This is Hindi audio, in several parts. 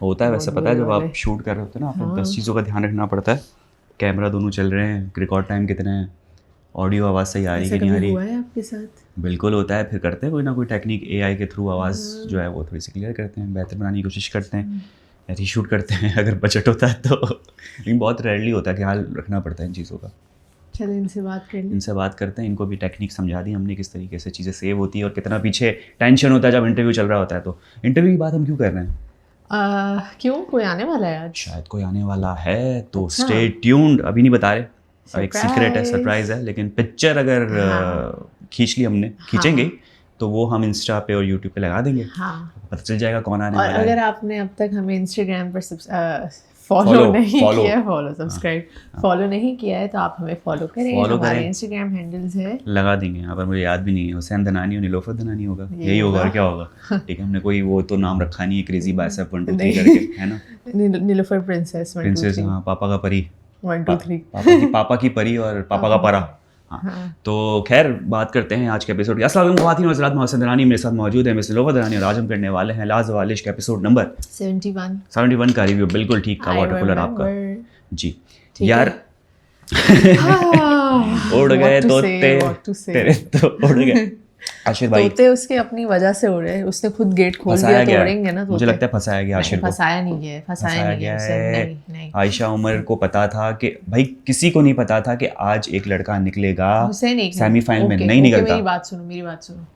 होता है वैसे, बहुत पता है जब बुरे आप वाले। शूट कर रहे होते हैं ना, आपको हाँ। 10 चीज़ों का ध्यान रखना पड़ता है। कैमरा दोनों चल रहे हैं, रिकॉर्ड टाइम कितने हैं, ऑडियो आवाज़ सही आ रही ऐसा कि नहीं आ कभी रही। हुआ है आपके साथ? बिल्कुल होता है, फिर करते हैं कोई ना कोई टेक्निक एआई के थ्रू आवाज़ जो है वो थोड़ी सी क्लियर करते हैं, बेहतर बनाने की कोशिश करते हैं या रीशूट करते हैं अगर बजट होता है तो। लेकिन बहुत रेयरली होता है, ख्याल रखना पड़ता है इन चीज़ों का। चलो इनसे बात कर ली। इनसे बात करते हैं, इनको भी टेक्निक समझा दी हमने किस तरीके से चीज़ें सेव होती है और कितना पीछे टेंशन होता है जब इंटरव्यू चल रहा होता है। तो इंटरव्यू की बात हम क्यों कर रहे हैं? क्यों, कोई आने वाला है आज? शायद कोई आने वाला है, तो अच्छा। Stay tuned. अभी नहीं बता रहे, अब एक सीक्रेट है, Surprise। सरप्राइज है। लेकिन पिक्चर अगर हाँ। खींच ली हमने, खींचेंगे तो वो हम इंस्टा पे और यूट्यूब पे लगा देंगे, हाँ। पता चल जाएगा कौन आने और वाला अगर है। आपने अब तक हमें इंस्टाग्राम पर Follow, फॉलो नहीं follow। किया है, फॉलो सब्सक्राइब फॉलो नहीं किया है तो आप हमें फॉलो करें। Follow हमारे करें। इंस्टाग्राम हैंडल्स है। लगा देंगे यहाँ पर, मुझे याद भी नहीं है, हुसैन दनानी और नीलोफर दनानी होगा, यही होगा और क्या होगा। ठीक है, हमने कोई वो तो नाम रखा नहीं है क्रेजी बाइसेप 1 2 3 करके, है ना। नीलोफर प्रिंसेस 1 2 प्रिंसेस, 3 हाँ, पापा का परी, 1 2 3। पापा की परी और पापा का परा। हाँ। तो खैर बात करते हैं आज के एपिसोड की। अस्सलाम वालेकुम ख़वातीन व हज़रात, मैं हुसैन दनानी, मेरे साथ मौजूद है मिस नीलोफर दनानी और आज हम करने वाले हैं लाजवालिश का एपिसोड नंबर 71 का रिव्यू। बिल्कुल ठीक का, वाटर कूलर आपका जी। ठीक यार उड़ गए तोते तेरे तो उड़ गए। आशिर भाई तोते उसके अपनी वजह से उड़ रहे हैं, उसने खुद गेट खोल दिया तो उड़ेंगे ना तोते। मुझे लगता है फंसाया गया आशिर को। फंसाया नहीं गया, फंसाया नहीं गया उसे। नहीं नहीं, आयशा उमर को पता था कि भाई, किसी को नहीं पता था कि आज एक लड़का निकलेगा हुसैन एक सेमीफाइनल में ओके, नहीं ओके, निकलता। मेरी बात सुनो।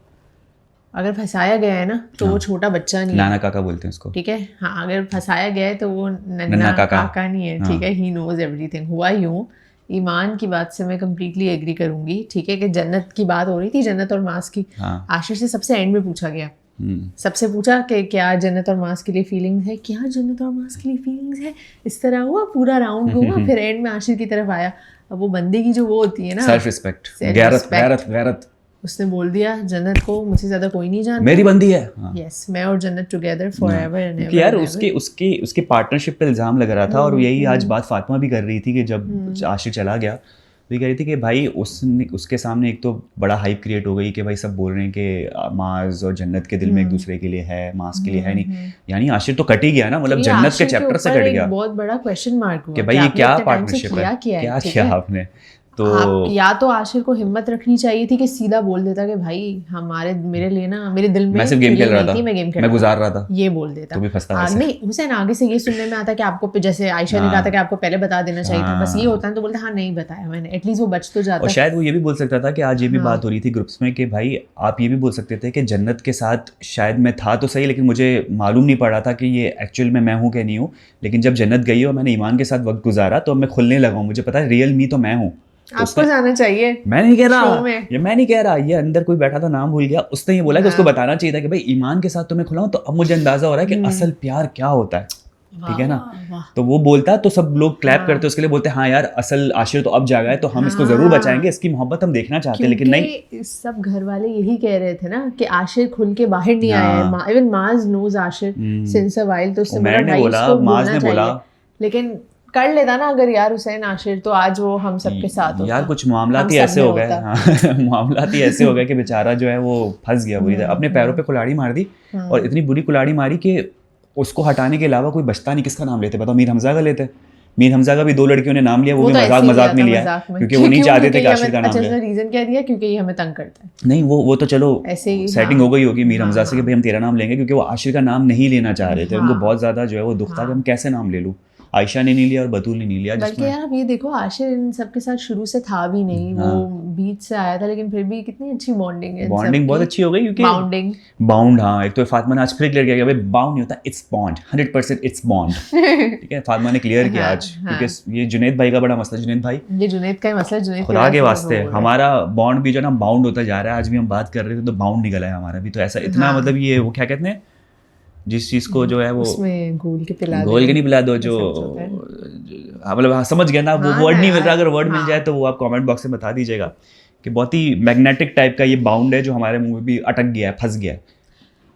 अगर फंसाया गया है ना तो वो छोटा बच्चा नहीं है, नाना काका बोलते हैं उसको। ठीक है। हाँ, अगर फंसाया गया है तो वो नन्ना नन्ना काका। काका नहीं है, ठीक है। He knows everything. हुआ यूं, ईमान की बात से मैं कंप्लीटली एग्री करूंगी, ठीक है, कि जन्नत की बात हो रही थी, जन्नत और मास की। हाँ। आशिर से सबसे एंड में पूछा गया, सबसे पूछा कि क्या जन्नत और मास के लिए फीलिंग्स है, क्या जन्नत और मास के लिए फीलिंग्स है। इस तरह हुआ, पूरा राउंड घूमा, फिर एंड में आशिर की तरफ आया। अब वो बंदे की जो वो होती है ना, सेल्फ रिस्पेक्ट, गैरत, उसने बोल दिया जन्नत को मुझसे ज्यादा कोई नहीं जानता, मेरी बंदी है। यस, मैं और जन्नत टुगेदर फॉरएवर एंड एवर। यार उसके पार्टनरशिप पे इल्जाम लग रहा था, और यही आज बात फातिमा भी कर रही थी कि जब आशिर चला गया तो ये कह रही थी कि भाई उसके सामने एक तो बड़ा हाइप क्रिएट हो गई कि भाई सब बोल रहे हैं कि माज और जन्नत के दिल में एक दूसरे के लिए है, मास के लिए है नहीं। यानी आशिर तो कट ही गया ना, मतलब जन्नत के चैप्टर से कट गया। बहुत बड़ा क्वेश्चन मार्क हुआ कि भाई ये क्या पार्टनरशिप है, क्या किया आपने। तो या तो आशिर को हिम्मत रखनी चाहिए थी कि सीधा बोल देता कि भाई मेरे लिए ना, मेरे दिल में मैं सिर्फ गेम खेल रहा था, मैं गुजार रहा था, ये बोल देता। तो भी फंसता नहीं हुसैन, आगे से ये सुनने में आता कि आपको, जैसे आयशा ने कहा था कि आपको पहले बता देना चाहिए था, बस ये होता है तो बोलता हाँ नहीं बताया मैंने, एटलीस्ट वो बच तो जाता। और शायद वो ये भी बोल सकता था कि आज ये भी बात हो रही थी ग्रुप्स में कि भाई आप ये भी बोल सकते थे कि जन्नत के साथ शायद मैं था तो सही, लेकिन मुझे मालूम नहीं पड़ा था कि ये एक्चुअल में मैं हूँ कि नहीं हूँ। लेकिन जब जन्नत गई और मैंने ईमान के साथ वक्त गुजारा तो अब मैं खुलने लगा हूँ, मुझे पता है रियल मी तो मैं हूँ। आपको जाना चाहिए। मैं नहीं कह रहा, ये अंदर कोई बैठा था, नाम भूल गया, उसने ये बोला कि उसको बताना चाहिए था कि भाई ईमान के साथ तो मैं खुला हूँ, तो अब मुझे अंदाजा हो रहा है कि असल प्यार क्या होता है, ठीक है ना। तो वो बोलता तो सब लोग क्लैप करते, उसके लिए बोलते हाँ यार असल आशिर तो अब जागा है, तो हम इसको जरूर बचाएंगे, इसकी मोहब्बत हम देखना चाहते हैं। लेकिन नहीं, सब घर वाले यही कह रहे थे ना कि आशिर खुल के बाहर नहीं आया है। Even Maaz knows Ashir since a while, तो उसने बोला, लेकिन कर लेता ना अगर यार हुसैन आशिर, तो आज वो हम सबके साथ होता। यार कुछ मामलात ही ऐसे हो गए, मामलात ही ऐसे हो गए कि बेचारा जो है वो फंस गया बुरी तरह, अपने पैरों पे कुल्हाड़ी मार दी, और इतनी बुरी कुल्हाड़ी मारी कि उसको हटाने के अलावा कोई बचता नहीं। किसका नाम लेते बताओ? मीर हमजा का लेते। मीर हमजा का भी 2 लड़कियों ने नाम लिया, वो भी मजाक में लिया, क्योंकि वो नहीं चाहते थे कि आशिर का नाम ले। रीजन क्या दिया? क्योंकि ये हमें तंग करता है। नहीं, वो तो चलो ऐसे ही सेटिंग हो गई होगी मीर हमजा से कि भाई हम तेरा नाम लेंगे, क्योंकि वो आशिर का नाम नहीं लेना चाह रहे थे। उनको बहुत ज्यादा जो है वो दुख था कि हम कैसे नाम ले लूं। आयशा ने नहीं लिया और बतूल ने नहीं लिया। बल्कि यार अब ये देखो, आशिर इन सबके साथ शुरू से था भी नहीं, वो बीच से आया था, लेकिन फिर भी कितनी अच्छी बॉन्डिंग है। बॉन्डिंग बहुत अच्छी हो गई, क्योंकि बाउंड, हाँ, एक तो फातिमा ने आज क्लियर किया कि भाई बाउंड नहीं होता, इट्स बॉन्ड, 100% इट्स बॉन्ड। ठीक है, फातिमा ने क्लियर किया आज, क्योंकि ये जुनैद भाई का बड़ा मसला। जुनैद भाई, ये जुनैद का ही मसला, जुनैद खुदा के वास्ते हमारा बॉन्ड भी जो ना बाउंड होता जा रहा है। आज भी हम बात कर रहे थे तो बाउंड निकला है हमारा भी, तो ऐसा इतना मतलब ये वो क्या कहते हैं, जिस चीज को जो है वो उसमें घोल के नहीं पिला दो, जो मतलब समझ गया ना, वो वर्ड नहीं मिल रहा, अगर वर्ड मिल जाए तो वो आप कमेंट बॉक्स में बता दीजिएगा कि बहुत ही मैग्नेटिक टाइप का ये बाउंड है जो हमारे मुंह में भी अटक गया है, फंस गया है,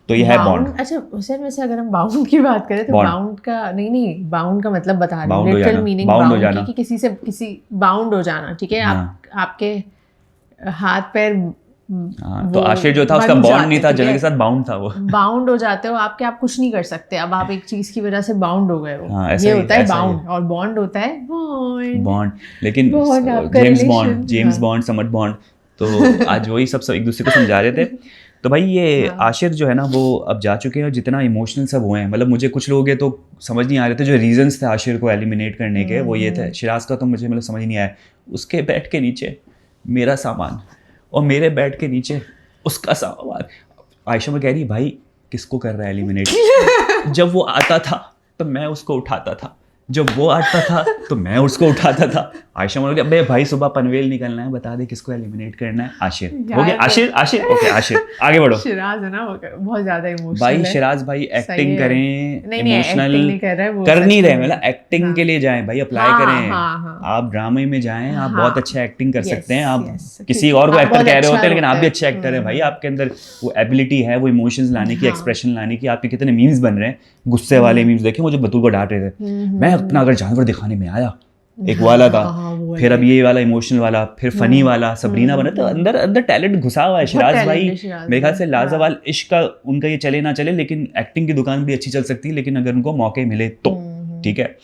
तो ये है बॉन्ड। अच्छा हुसैन, वैसे अगर हम बाउंड की बात करें तो बाउंड का नहीं, बाउंड का मतलब बता रहे हैं, लिटरल मीनिंग बाउंड की किसी से किसी बाउंड हो जाना, ठीक है। आपके हाथ पैर हाँ, तो आशिर जो था उसका बॉन्ड नहीं था, जन्नत के साथ बाउंड था, वो बाउंड हो जाते हो आप, आप कुछ नहीं कर सकते, अब आप एक चीज की वजह से बाउंड हो गए हो। हाँ, ये होता है बाउंड, और बॉन्ड होता है बॉन्ड। लेकिन जेम्स बॉन्ड, समट बॉन्ड, तो आज वही सब एक दूसरे को समझा रहे थे। तो भाई ये आशिर जो है ना वो अब जा चुके हैं, और जितना इमोशनल सब हुए हैं, मतलब मुझे कुछ लोग ये तो समझ नहीं आ रहे थे जो रीजंस थे आशिर को एलिमिनेट करने के, वो ये थे। शिराज का तो मुझे मतलब समझ नहीं आया, उसके बेड के नीचे मेरा सामान और मेरे बेड के नीचे उसका सामान। आयशा में कह रही भाई किसको कर रहा है एलिमिनेट? जब वो आता था तो मैं उसको उठाता था, जब वो आता था तो मैं उसको उठाता था। आयशा बोल रही भाई सुबह पनवेल निकलना है, बता दे किसको एलिमिनेट करना है। आशिर हो गया, आशिर ओके, आशिर आगे बढ़ो। शिराज है ना बहुत ज्यादा इमोशनल भाई, शिराज भाई एक्टिंग करें, इमोशनल कर नहीं रहे, मतलब एक्टिंग के लिए जाएं भाई, अप्लाई करें। आप ड्रामे में जाएं, आप बहुत अच्छा एक्टिंग कर सकते हैं। आप किसी और को एक्टर कह रहे होते हैं, लेकिन आप भी अच्छे एक्टर हैं भाई। आपके अंदर वो एबिलिटी है, वो इमोशंस लाने की, एक्सप्रेशन लाने की। आपके कितने मीम्स बन रहे हैं, गुस्से वाले मीम्स देखे, मुझे बतूल को डांट रहे थे, मैं अपना अगर जानवर दिखाने में आया, एक वाला था, फिर अब ये वाला इमोशनल वाला, फिर फनी वाला, सबरीना बना। तो अंदर अंदर टैलेंट घुसा हुआ है। शिराज भाई मेरे ख्याल से लाजवाल इश्क का उनका ये चले ना चले, लेकिन एक्टिंग की दुकान भी अच्छी चल सकती है, लेकिन अगर उनको मौके मिले तो ठीक है।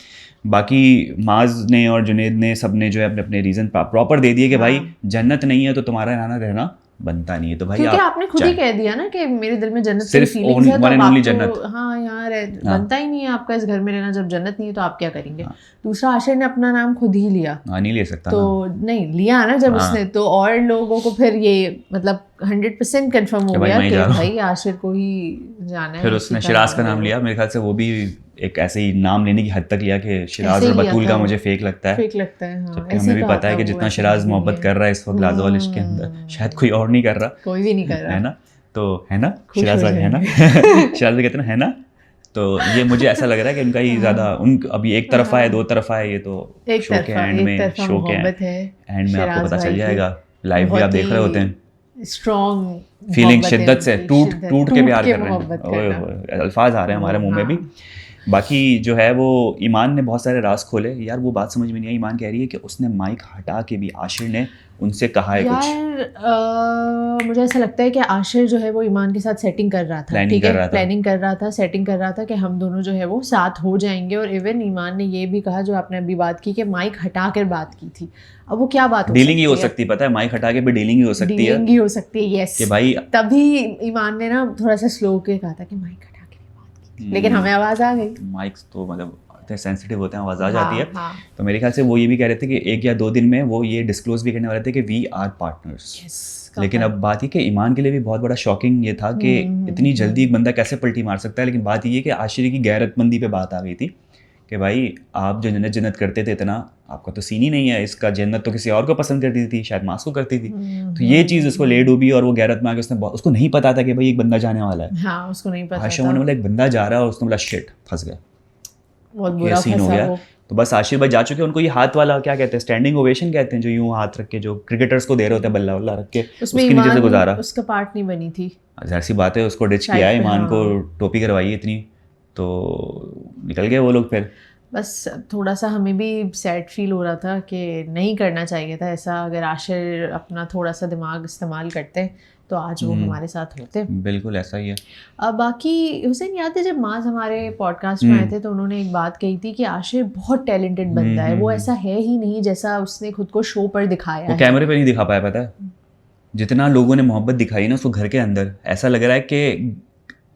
बाकी माज ने और जुनेद ने सब ने जो है अपने अपने रीजन प्रॉपर दे दिए कि भाई जन्नत नहीं है तो तुम्हारा रहना बनता नहीं है। तो भाई क्योंकि आपने खुद ही कह दिया ना कि मेरे दिल में जन्नत सिर्फ फीलिंग्स है, वन एंड ओनली जन्नत। हाँ यार बनता ही नहीं है आपका इस घर में रहना, जब जन्नत नहीं है तो आप क्या करेंगे। दूसरा, आशिर ने अपना नाम खुद ही लिया, नहीं ले सकता तो नहीं लिया ना जब उसने, तो और लोगों को फिर ये मतलब 100% कंफर्म हो गया कि भाई आशिर को ही जाना है। फिर उसने शिराज का नाम लिया, मेरे ख्याल से वो भी एक ऐसे ही नाम लेने की हद तक लिया कि शिराज और बतूल का मुझे फेक लगता है। जबकि हमें भी पता है कि जितना शिराज मोहब्बत कर रहा है इस वक्त लाजवाल इश्क के अंदर, शायद कोई और नहीं कर रहा, कोई भी नहीं कर रहा है ना। तो है ना शिराज भाई, है ना शिराज भाई कहते हैं है ना। तो ये मुझे ऐसा लग रहा है कि उनका ही ज्यादा अभी एक तरफा है, दो तरफा है, ये तो शो के एंड में आपको पता चल जाएगा। लाइव भी आप देख रहे होते हैं, स्ट्रॉन्ग फीलिंग, शिद्दत से टूट के प्यार कर रहे हैं। अल्फाज आ रहे हैं हमारे मुंह में भी। बाकी जो है वो ईमान ने बहुत सारे राज खोले यार, वो बात समझ में नहीं आई। ईमान कह रही है कि उसने माइक हटा के भी आशिर ने उनसे कहा है कुछ। यार मुझे ऐसा लगता है कि आशिर जो है वो ईमान के साथ सेटिंग कर रहा था, ठीक है, प्लानिंग कर रहा था, सेटिंग कर रहा था कि हम दोनों जो है वो साथ हो जाएंगे। और इवन ईमान ने ये भी कहा, जो आपने अभी बात की, कि माइक हटा कर बात की थी। अब वो क्या बात, डीलिंग ही हो सकती है, पता है, माइक हटा के भी डीलिंग ही हो सकती है, डीलिंग ही हो सकती है, यस। कि भाई तभी ईमान ने ना थोड़ा सा स्लो के कहा था कि माइक हटा के भी बात की, लेकिन हमें आवाज आ गई। माइक्स तो मतलब सेंसिटिव होते हैं, आवाज़ आ जाती है। तो मेरे ख्याल से वो ये भी कह रहे थे कि 1 या 2 दिन में वो ये डिस्क्लोज भी करने वाले थे कि वी आर पार्टनर्स। लेकिन अब बात ये कि ईमान के लिए भी बहुत बड़ा शॉकिंग ये था कि इतनी जल्दी एक बंदा कैसे पलटी मार सकता है। लेकिन बात ये कि आशिर की गैरतमंदी पे बात आ गई थी कि भाई आप जो जन्नत करते थे, इतना आपका तो सीन ही नहीं है, इसका जन्नत तो किसी और को पसंद करती थी, शायद मास को करती थी। तो ये चीज़ उसको ले डूबी, और वो गैरत में आके उसको नहीं पता था कि भाई एक बंदा जाने वाला है। हाँ, उसको नहीं पता आशिर ने बोला एक बंदा जा रहा है, और उसने बोला शिट, फंस गया, बहुत बुरा सीन हो गया। तो बस आशिर भाई जा चुके हैं। उनको ये हाथ वाला क्या कहते हैं, स्टैंडिंग ओवेशन कहते हैं, जो यूं हाथ रख के जो क्रिकेटर्स को दे रहे होते हैं, बल्ला वल्ला रख के, उसके नीचे से गुजारा। उसका पार्ट नहीं बनी थी, जाहिर सी बात है, उसको डिच किया है, ईमान को टोपी करवाई इतनी, तो निकल गए वो लोग। फिर बस थोड़ा सा हमें भी सैड फील हो रहा था कि नहीं करना चाहिए था ऐसा। अगर आशिर अपना थोड़ा सा दिमाग इस्तेमाल करते तो आज वो हमारे साथ होते। बिल्कुल ऐसा ही है। अब बाकी हुसैन, याद है जब माज हमारे पॉडकास्ट में आए थे तो उन्होंने एक बात कही थी कि आशिर बहुत टैलेंटेड बंदा है, वो ऐसा है ही नहीं जैसा उसने खुद को शो पर दिखाया है। वो कैमरे पे नहीं दिखा पाया, पता है। जितना लोगों ने मोहब्बत दिखाई ना उसको घर के अंदर, ऐसा लग रहा है कि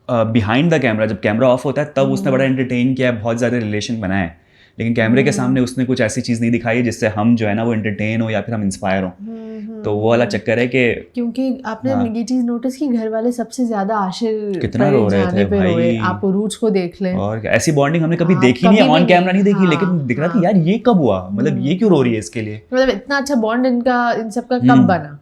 बिहाइंड द कैमरा, जब कैमरा ऑफ होता है तब उसने बड़ा एंटरटेन किया है, बहुत ज़्यादा रिलेशन बनाए हैं, लेकिन कैमरे के सामने उसने कुछ ऐसी चीज़ नहीं दिखाई है जिससे हम जो है ना वो एंटरटेन हो या फिर हम इंस्पायर हो। तो वो वाला चक्कर है कि, क्योंकि आपने ये चीज़ नोटिस की, घर वाले सबसे ज़्यादा आशिर कितना रो रहे थे भाई। आप उरूज को देख लें, और ऐसी बॉन्डिंग हमने कभी देखी नहीं, ऑन कैमरा नहीं देखी, लेकिन दिख रहा था यार ये कब हुआ, मतलब ये क्यों रो रही है इसके लिए, मतलब इतना अच्छा बॉन्ड इन सबका कब बना।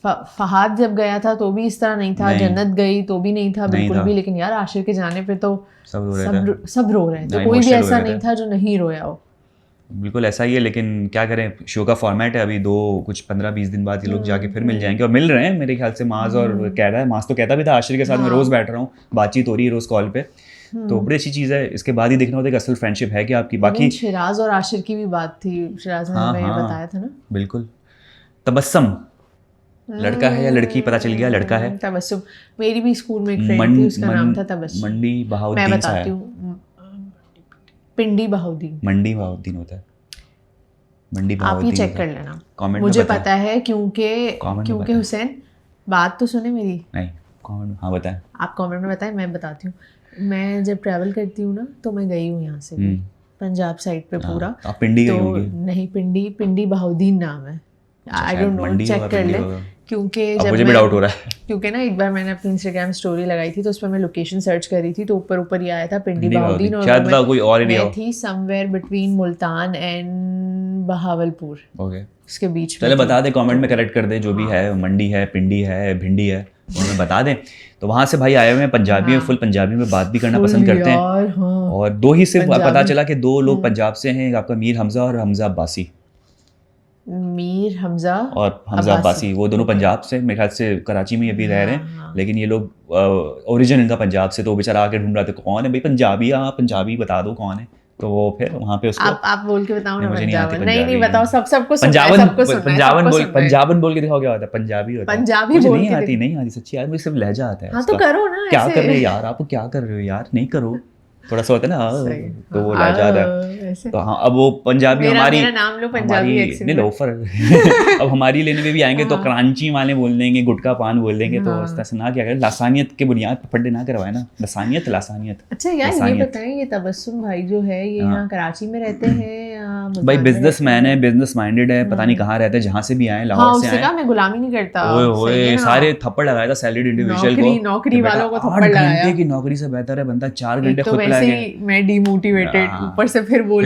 फहाद जब गया था तो भी इस तरह नहीं था, जन्नत गई तो भी नहीं था बिल्कुल भी, लेकिन यार आशिर के जाने पे तो सब रो रहे थे, कोई भी ऐसा नहीं था जो नहीं रोया हो। बिल्कुल ऐसा ही है, लेकिन क्या करें, शो का फॉर्मेट है, अभी कुछ 15-20 दिन बाद ये लोग जाके फिर मिल जाएंगे, और मिल रहे हैं मेरे ख्याल से। माज और कह रहा है, माज तो कहता भी था आशिर के साथ मैं रोज़ बैठ रहा हूँ, बातचीत हो रही है रोज़ कॉल पे, तो बड़ी अच्छी चीज़ है। इसके बाद ही देखना होता है कि असल फ्रेंडशिप है क्या आपकी। बाकी शिराज और आशिर की भी बात थी, शिराज ने हमें बताया था ना। बिल्कुल। तबस्सम लड़का है या लड़की पता चल गया, लड़का है। तबस्सुम, मेरी भी स्कूल में एक फ्रेंड थी, उसका नाम था तबस्सुम। मंडी बहाउद्दीन। मैं बताती हूँ, पिंडी बहाउद्दीन। मंडी बहाउद्दीन होता है, मंडी बहाउद्दीन। आप ही चेक कर लेना, कमेंट मुझे पता है क्योंकि हुसैन, बात तो सुने मेरी। नहीं, कमेंट, हाँ बताएं। आप कमेंट में बताएं, मैं बताती हूँ। मैं जब ट्रैवल करती हूँ ना, तो मैं गई हूँ यहाँ से पंजाब साइड पे पूरा। आप पिंडी गई होंगी? नहीं, पिंडी बहाउद्दीन नाम है। आई डोंट नो, चेक कर ले, क्योंकि जब मुझे भी डाउट हो रहा है, क्योंकि ना एक बार मैंने अपनी इंस्टाग्राम स्टोरी लगाई थी, तो उस पर मैं लोकेशन सर्च कर रही थी, तो ऊपर ही आया था पिंडी बहाउद्दीन, और शायद कोई और एरिया मैं थी somewhere between Multan and Bahawalpur. Okay, इसके बीच चले बता दे, कमेंट में करेक्ट कर दे, जो भी है, मंडी है, पिंडी है, भिंडी है, उन्हें बता दें। तो वहाँ से भाई आए हुए हैं पंजाबी में, फुल पंजाबी में बात भी करना पसंद करते हैं। और दो ही से पता चला कि दो लोग पंजाब से हैं, आपका मीर हमजा और हमजा अब्बासी। मीर हमजा और हमजा अब्बासी, वो दोनों पंजाब से, मेरे ख्याल से कराची में अभी रह रहे हैं, लेकिन ये लोग ओरिजिन इनका पंजाब से। तो बेचारा आके ढूंढ रहा था कौन है भाई पंजाबी, हाँ पंजाबी बता दो कौन है। तो वो फिर वहाँ पे उसको आप बोल के बताओ ना, पंजाबन। नहीं बताओ, सबको पंजाबन बोल के दिखाओ क्या होता है। पंजाबी होता है, पंजाबी बोल के नहीं आती सच्ची यार, मुझे सिर्फ लहजा आता है। हाँ तो करो ना, क्या कर रहे हो यार, आप क्या कर रहे हो यार, नहीं करो, थोड़ा सा होता है ना, तो वो लहजा आता है। तो हाँ, अब वो पंजाबी हमारी नाम लो, पंजाबी नहीं लोफर अब हमारी लेने में भी आएंगे तो क्रांची वाले बोल देंगे, गुटका पान बोल देंगे। तो इस तरह से ना क्या करें, लासानियत के बुनियाद पर फड्डे ना करवाए ना, लासानियत। अच्छा यार, ये बताएं, ये तबस्सुम भाई जो है, ये यहाँ कराची में रहते हैं भाई? बिजनेसमैन है, बिजनेस माइंडेड है, पता नहीं कहाँ रहते हैं, जहाँ से भी आए, लाहौर से आए। मैं गुलामी नहीं करता, ओए सारे थप्पड़ लगाया था सैलरीड इंडिविजुअल को, नौकरी वालों को थप्पड़ लगाया। 8 घंटे की नौकरी से बेहतर है बंदा 4 घंटे खुद पढ़ाएगा। मैं डिमोटिवेटेड, ऊपर से फिर बोल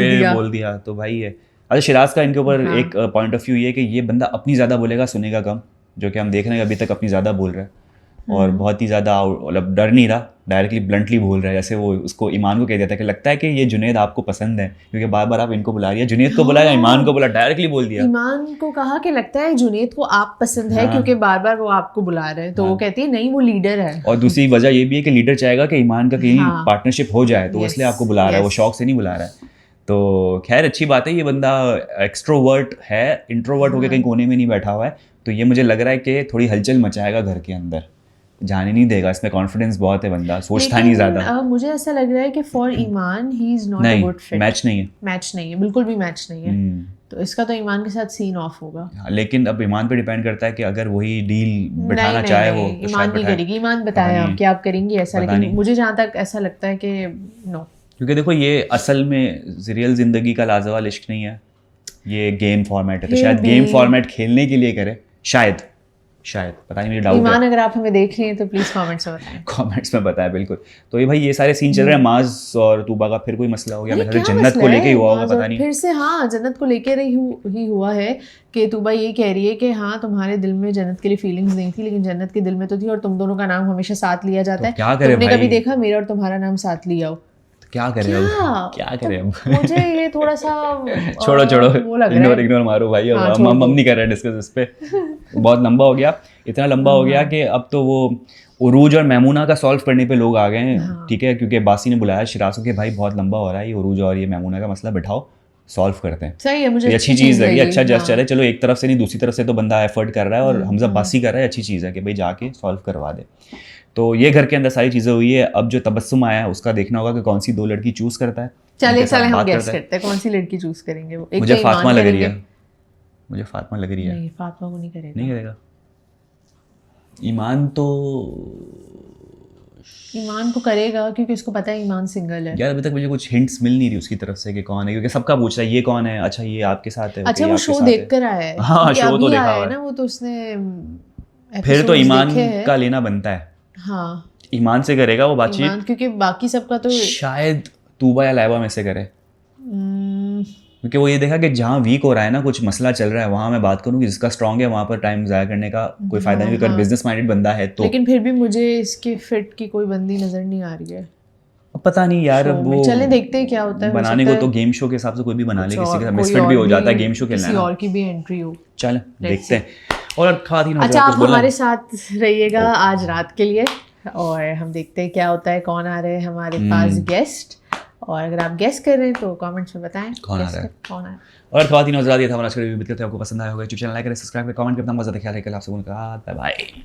दिया तो भाई है। अच्छा, शिराज का इनके ऊपर एक पॉइंट ऑफ व्यू ये है कि ये बंदा अपनी ज़्यादा बोलेगा, सुनेगा कम, जो कि हम देख रहे हैं अभी तक अपनी ज़्यादा बोल रहा है, और बहुत ही ज़्यादा मतलब डर नहीं रहा, डायरेक्टली ब्लंटली बोल रहा है। जैसे वो उसको ईमान को कह देता है कि लगता है कि ये जुनैद आपको पसंद है, क्योंकि बार बार आप इनको बुला रही है, जुनैद को बुलाया, ईमान को बुला, डायरेक्टली बोल दिया। ईमान को कहा कि लगता है जुनैद को आप पसंद है, क्योंकि बार बार वो आपको बुला रहे हैं। तो वो कहती है नहीं, वो लीडर है। और दूसरी वजह ये भी है कि लीडर चाहेगा कि ईमान का कहीं पार्टनरशिप हो जाए, तो इसलिए आपको बुला रहा है, वो शौक से नहीं बुला रहा है। तो खैर अच्छी बात है, ये बंदा एक्सट्रोवर्ट है, इंट्रोवर्ट होकर कहीं कोने में नहीं बैठा हुआ है। तो ये मुझे लग रहा है कि थोड़ी हलचल मचाएगा घर के अंदर, जाने नहीं देगा। इसमें कॉन्फिडेंस बहुत है, बंदा सोचता नहीं ज्यादा। मुझे ऐसा लग रहा है कि for Iman he is not a good fit. Match नहीं है, बिल्कुल भी मैच नहीं है। तो इसका तो ईमान के साथ सीन ऑफ होगा। लेकिन अब ईमान पे डिपेंड करता है कि अगर वही डील बिठाना चाहे वो, ईमान नहीं करेगी। ईमान बताया आप कि आप करेंगी ऐसा, लेकिन मुझे जहाँ तक ऐसा लगता है कि नो, क्योंकि देखो ये असल में रियल जिंदगी का लाजवाल इश्क नहीं है, ये गेम फॉर्मेट है। तो शायद गेम फॉर्मेट खेलने के लिए करे, शायद पता नहीं, मुझे डाउट है। ईमान अगर आप हमें देख रही हैं तो प्लीज कमेंट्स में बताएं। कमेंट्स में बताएं, बिल्कुल। तो ये भाई ये सारे सीन चल रहे हैं। माज और तूबा का फिर कोई मसला हो गया, मेरे ख्याल से जन्नत को लेके ही हुआ होगा, पता नहीं फिर से। हाँ, जन्नत को लेकर ही हुआ है कि तूबा ये कह रही है कि हाँ तुम्हारे दिल में जन्नत के लिए फीलिंग्स नहीं थी, लेकिन जन्नत के दिल में तो थी, और तुम दोनों का नाम हमेशा साथ लिया जाता है। क्या करें, तुमने कभी देखा मेरा और तुम्हारा नाम साथ लिया हो? क्या करें अब मुझे ये थोड़ा सा छोड़ो इग्नोर मारो भाई। हम नहीं कर रहे हैं डिस्कस इस पे, बहुत लंबा हो गया, इतना लंबा हो गया कि अब तो वो उरूज और मैमूना का सॉल्व करने पे लोग आ गए हैं। ठीक है, क्योंकि बासी ने बुलाया शिराज को कि भाई बहुत लंबा हो रहा है, ये उरूज और ये मैमूना का मसला बिठाओ, सॉल्व करते हैं। सही है, मुझे अच्छी चीज़ लगी, अच्छा जेस्चर है। चलो एक तरफ से नहीं, दूसरी तरफ से तो बंदा एफर्ट कर रहा है, और हमजा बासी कर रहा है, अच्छी चीज़ है कि भाई जाके सॉल्व करवा दे। तो ये घर के अंदर सारी चीज़ें हुई है। अब जो तबस्सुम आया है उसका देखना होगा कि कौन सी 2 लड़की चूज करता है। चलिए हम गेस करते हैं कौन सी लड़की चूज करेंगे। वो मुझे फातिमा लग रही है, नहीं, फातिमा को नहीं करेगा। ईमान को करेगा, क्योंकि उसको पता है ईमान सिंगल है। यार अभी तक मुझे कुछ हिंट्स मिल नहीं रही उसकी तरफ से कि कौन है, क्योंकि सबका पूछ रहा है ये कौन है, अच्छा ये आपके साथ है। अच्छा वो शो देख कर आया है? हाँ, शो तो देखा है ना वो, तो उसने फिर तो ईमान का लेना बनता है। हाँ, ईमान से करेगा वो बातचीत, क्योंकि बाकी सबका तो शायद तूबा या लाइबा में से करे, क्योंकि वो ये देखा कि जहाँ वीक हो रहा है ना, कुछ मसला चल रहा है, वहाँ मैं बात करूँगी, जिसका स्ट्रांग है वहाँ पर टाइम ज़ाया करने का कोई फायदा नहीं, अगर बिजनेस माइंडेड बंदा है तो। लेकिन फिर भी मुझे इसके फिट की कोई बंदी नजर नहीं आ रही है, पता नहीं यार। वो चले देखते हैं क्या होता है। बनाने को तो गेम शो के हिसाब से कोई भी बना ले, किसी के साथ मिसफिट भी हो जाता है, गेम शो खेलना है, किसी और की भी एंट्री हो। चल देखते हैं। और खातिन, अच्छा आप हमारे साथ रहिएगा आज रात के लिए, और हम देखते हैं क्या होता है, कौन आ रहे हैं हमारे पास गेस्ट। और अगर आप गेस कर रहे हैं तो कमेंट्स में बताएं कौन आ रहा है, कौन है। और ख्वातीन और हज़रात, ये था हमारा आज का रिव्यू। उम्मीद करते हैं आपको पसंद आया होगा। यूट्यूब चैनल लाइक करें, सब्सक्राइब करें, कमेंट करते हैं। मजा देखा, लाइक, आपसे मुलाकात, बाय बाय।